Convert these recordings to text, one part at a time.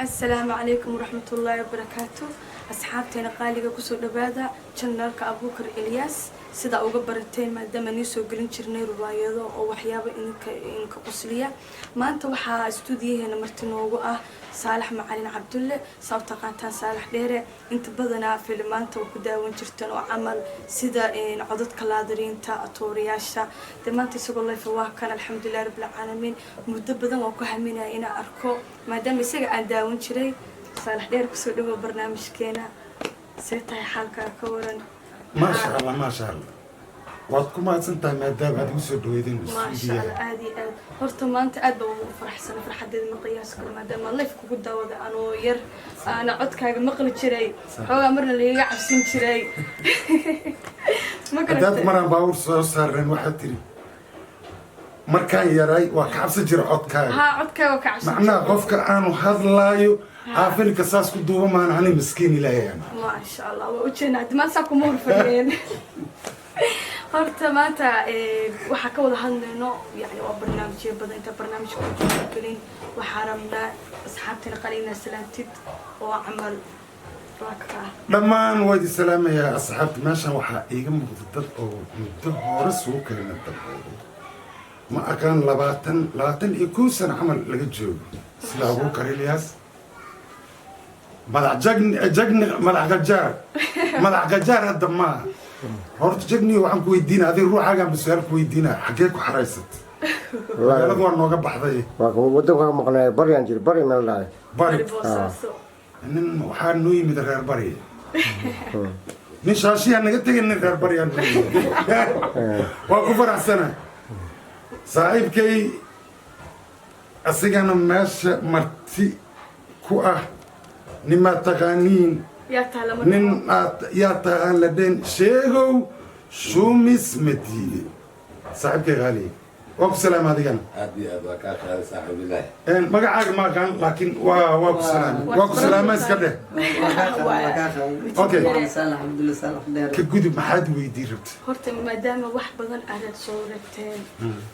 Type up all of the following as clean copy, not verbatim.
السلام عليكم ورحمة الله وبركاته. أصحابتنا قالوا كسر دبادة channelka أبو بكر إلياس سدا uga barateen maadaama aan soo gelin jirnay ruwaayado oo waxyaabo inka qosliya maanta waxa stuudiyaheena marti noogu ah Saalax Macalin Cabdulle sababta qaatan Saalax dheere inta badanaa filmaanta oo ku daawan jirtan oo amal sida codadka laadiriinta atooriyaasha maanta isagoo leeyahay waa kan alxamdulillaah rabbil caalamiin muddo badan oo ku haminaa in aan arko maadaama isaga aan daawan jiray Saalax dheere ku soo dhawo barnaamijkeena seetay xalka ka waran ما شاء الله ما شاء الله وادكم ما سنتها ما دام هذا وسود ويدين ما شاء الله عادي هرت ما أنت أدب وفرح سنة فرحة دي مقياس كل ما دام الله يفك قد وذا أنا ير أنا عدك مقلة شري هو أمرنا اللي يقع سن شري ما كنت مرة باور صار واحد تري مركان يراي وكعبس جرى عدك ها عدك وكعبس معنا قفك أنا وهذا لايو عارفين كساس كدوبة ما أنا مسكين لا يعني ما شاء الله وجهنا ما ساكم مور فرين horta maanta waxa ka wada hadlayno yani waa barnaamijyo badan inta barnaamijka ku jirin waxa rabnaa asxaabtina qalina salaantid oo amal raaka dhamaan wadi salaamaya asxaabta meeshan waxa iiga muuqda dad oo muddo hore soo keenay dad ma akan 22 sano amal laga joogo sida Abu Bakar Ilyas ملعق جار هذا ما هرت جقني وعم كويدينا هذه الروح حاجة بسؤال كويدينا حكيك وحريصت لا لقوا إنه قبح ذي ودوا مقنع بري أنجل بري من الله بري إن وحال نوي من غير بري نشاشي أنا قلت إن غير بري أنا وكفر السنة صاحب كي أسيجنا ماش مرتي كوه نما تغانين يا تغالدين شيغو شو مسمتي صاحبك غالي وبسلام هذه كان أبي أباك أخي صاحب الله ما قاعد ما كان لكن وبسلام ما يسكته اوكي الحمد لله صالح دير كجود ما حد ويديرت horta maadaama wax badan aad soo ragteen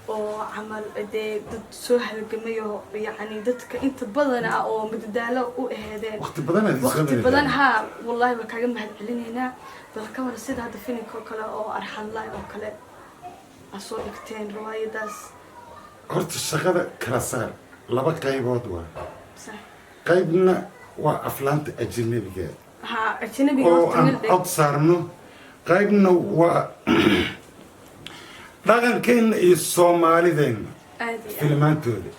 oo amal dad soo halgamayo yani dadka inta badan oo madadaalo u aheedeen waqti badan ha wallahi waa kaaga mahad celinayna bal ka war sida hada filimka kale oo arxan laay oo kale asoo dhigteen riwaayadaas horta shaqada kala saar laba qaybood waa sax qaybna waa aflaanta ajnabiga ha ajnabiga oo aan cod saarno qaybna waa dhaqankeena iyo Soomaalideena filmaantooda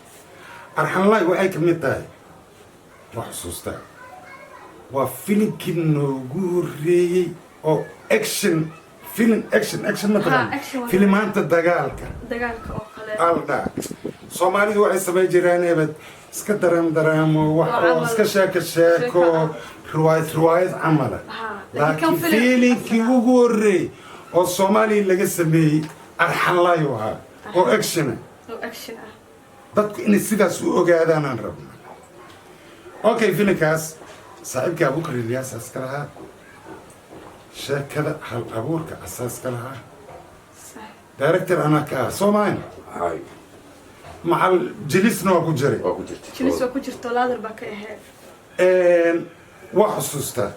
arxan laay waxay ka mid tahay wax xusuusta waa filimkii noogu horeeyay oo action فيلم أكشن مثلاً فيلم أنت دجالك أو كله الله سومالي واحد سبعي جيراني بس سكدرام وسكشاك رواية عمله لكن فيلم كيوغوري أو سومالي اللي جسمي أرحلا يوها أو أكشن بس إن السيدة سوق هذا أنا ربنا أوكي فيلم كاس صاحبك أبو بكر إلياس أسكرها شكله هل أبورك أساس كلها دايركتر أنا كسوماين هاي مع جلسنا وكجري جلس وكجرت ولا ضرب كأهل وحسوسته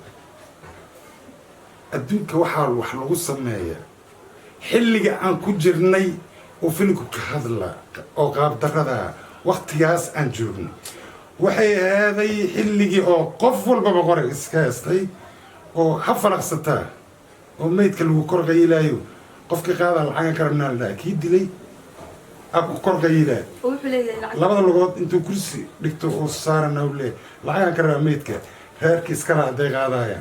الدنيا وحال وحلو سمايا حلقة عن كجرني وفينكو كهذلا أو قاب دردا وقت ياس أنجورني وحي هذا حلقة أو قفل ببقرة إسكاستي oo xafar aqsata oo meedka lagu korqayilayo qofka qaada lacag karna la ki dilay aku korqayila oo wuxuu leeyahay labada lugood intuu kursi dhigto oo saarana u leeyahay lacag karna meedka reerkiis kala aday qaadaya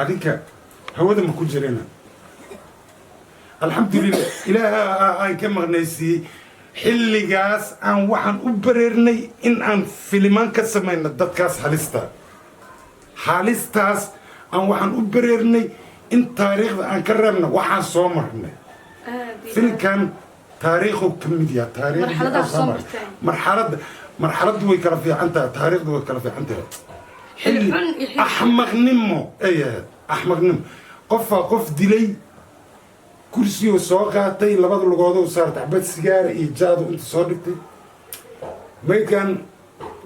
adinka hawada ma ku jirina alxamdulillah ilaaha aan ka maqnaysi xilligaas aan waxaan u bareernay in aan filmaan ka sameeyno dadkaas halista حالستاس أن وحن أبررني إن تاريخ أن كررنا وحن صومرنا فين كان تاريخه كميديا تاريخ مرحلة دوي كلا في عنده تاريخ دوي كلا في عنده أحمق نمو أيه أحمق نمو قف دلي كرسي وساقاتي لبعض اللغات وصارت عباد سيجارة إيجاد وأنت صادقتي ما كان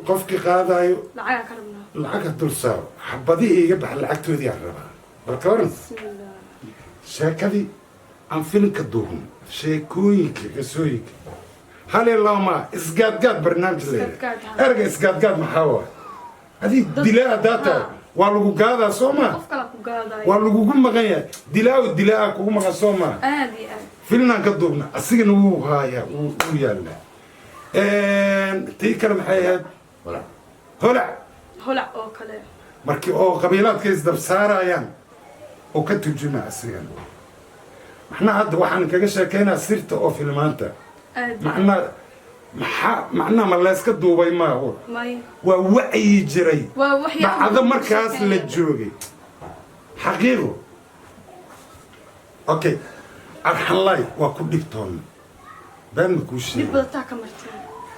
qofkii qaadayo lacag ka rabnaa lacag dul saar xabadii iga bax lacagtoodii aan rabaa balka waran sheekadii aan filimka duubno sheekooyinka qisooyinka hal iyo lama isgaadgaad barnaamij leeyahay erga isgaadgaad maxaa waay adii dilaa data waa lagu gaadaa soo ma qof kala ku gaadayo waa lagugu maqan yahay dilaa kugu maqan soo ma aad iyo aad filimnaan ka duubna asigana wuu haayaa wuu yaallaa tii kale maxay ahayd holac oo kale markii oo qabiilaadka isdab saarayaan oo ka turjuma asigan maxnaa hadda waxaan kaga sheekaynaa sirta oo filmaanta macnaa ma layska duubay maa waa wacyi jiray dhacdo markaas la joogay xaqiiqo okay arxanlay waa ku dhibtoonna been ma kuu sheega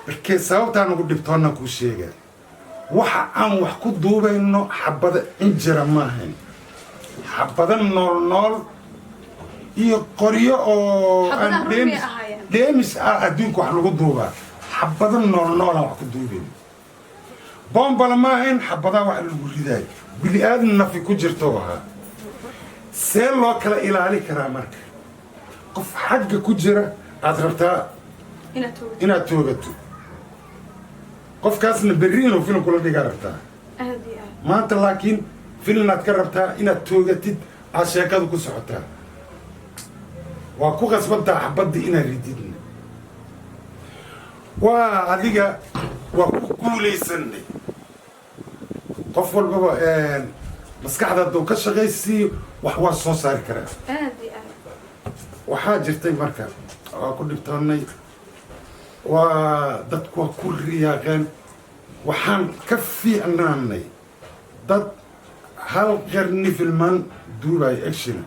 markee sababtaan ugu dhibtoonna kuu sheegaa waxa aan wax ku duubayno xabada injira maahayn xabada nool iyo qoryo oo aan deemis ah adduunka wax lagu duubaa xabada nool wax ku duubayno boombala maahayn xabadaa wax lagu ridaayo bili aadan nafi ku jirto ahaa see loo kala ilaali karaa marka qof xagga ku jira aad rabtaa inaad toogato qofkaasna berri inuu filim kula dhigaa rabtaa maanta laakiin filinaad ka rabtaa inaad toogatid aad sheekada ku socotaa waa ku qasbantaa xabadda inaad rididna waa adiga waa ku guulaysanay qof walbaba maskaxda hadduu ka shaqaysiiyo wax waa soo saari karaa waxaa jirtay marka waa ku dhibtoonnay waa dadku waa ku riyaaqeen waxaan ka fiicnaanay dad hal qarni filmaan duubayo actiona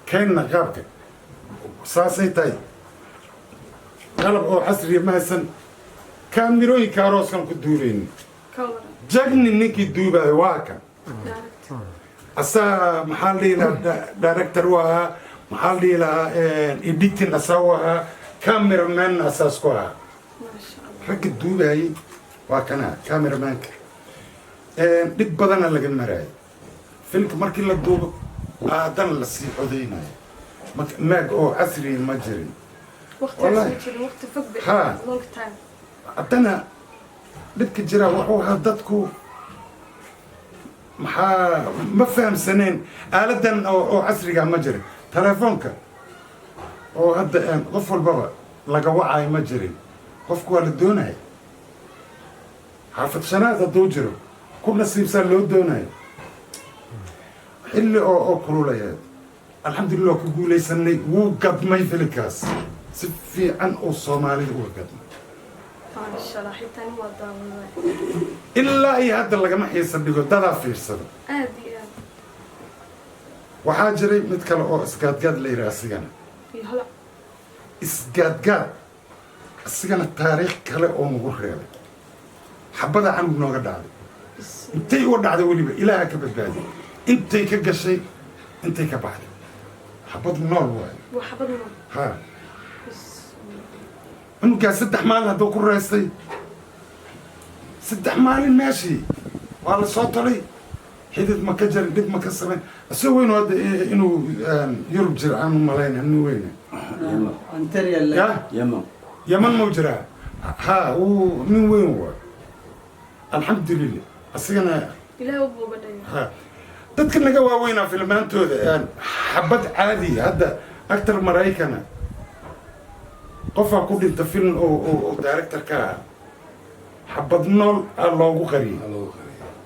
keenna qaabka saasay tahay qalab oo casriya ma haysan kaamirooyinka arooskan ku duubayni jagni ninkii duubayo waa kan asaa maxaa la dhihi lahaa director u ahaa maxaa la dhihi lahaa editing asaa u ahaa cameraman asaas ku ahaa ragga duubayay waa kana cameramanka dhib badana laga maraayo filmka markii la duubo haddana lasii codaynayo maag oo casriya ma jirin ha haddana dhibka jira wuxuu ahaa dadku maxaa ma fahamsaneen aaladan oo casriga ma jirin telefoonka oo hadda qof walbaba laga wacayo ma jirin qofku waa la doonaya xaafad shanaad hadduu jiro ku nasiibsaa loo doonayo xilli oo kululayaad alxamdulillah ku guulaysanay wuu gadmay filinkaas si fiican oo soomaalida uga gadmay ilaa iyo hadda lagama xiisa dhigo dadaa fiirsada waxaa jiray mid kale oo isgaadgaad la yidhaha asigana isgaadgaad asigana taariikh kale oo nagu reebay xabada canug nooga dhacday intay uga dhacday weliba ilaaha ka badbaadiy intay ka gashay intay ka baxday xabad nool waayo ha cunugaas 3 maalin hadduu ku reystay 3 maalin meeshii waa la soo tolay xidid ma ka jarin dhib ma ka samayn asagoo weynu hadda inuu yurub jira aan u malayn anu weyne yaman mau jiraa ha uu nin weyn waa alxamdulillah asigana ha dadka naga waaweynaa filmaantooda xabad caadi hadda actor maraykana qofaa ku dhinta film oo director ka ah xabad nool loogu qariyay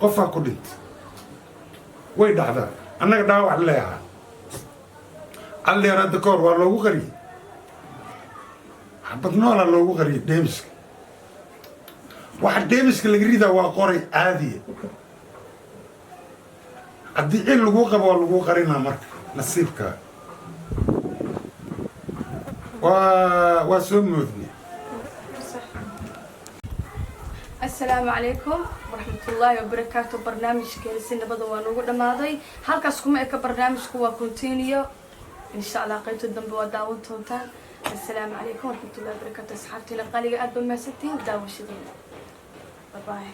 qofaa ku dhinta way dhacdaa annaga dhaawac leeha alleer hadda ka hor waa loogu qariyay xabad noolaa loogu qariyay deemiska waxa deemiska laga ridaa waa qoray caadiya haddii cil lagu qabo waa lagu qarinaa marka nasiibka waa soo moodnay السلام عليكم ورحمة الله وبركاته برنامج كيسين بدو ونوجو دماضي هل كسكم إك برنامج كوا كونتينيو إن شاء الله قيت الدم بوداون تونتان السلام عليكم ورحمة الله وبركاته. أصحابتي الغالية أدب ما ستين وداوشين. باي باي.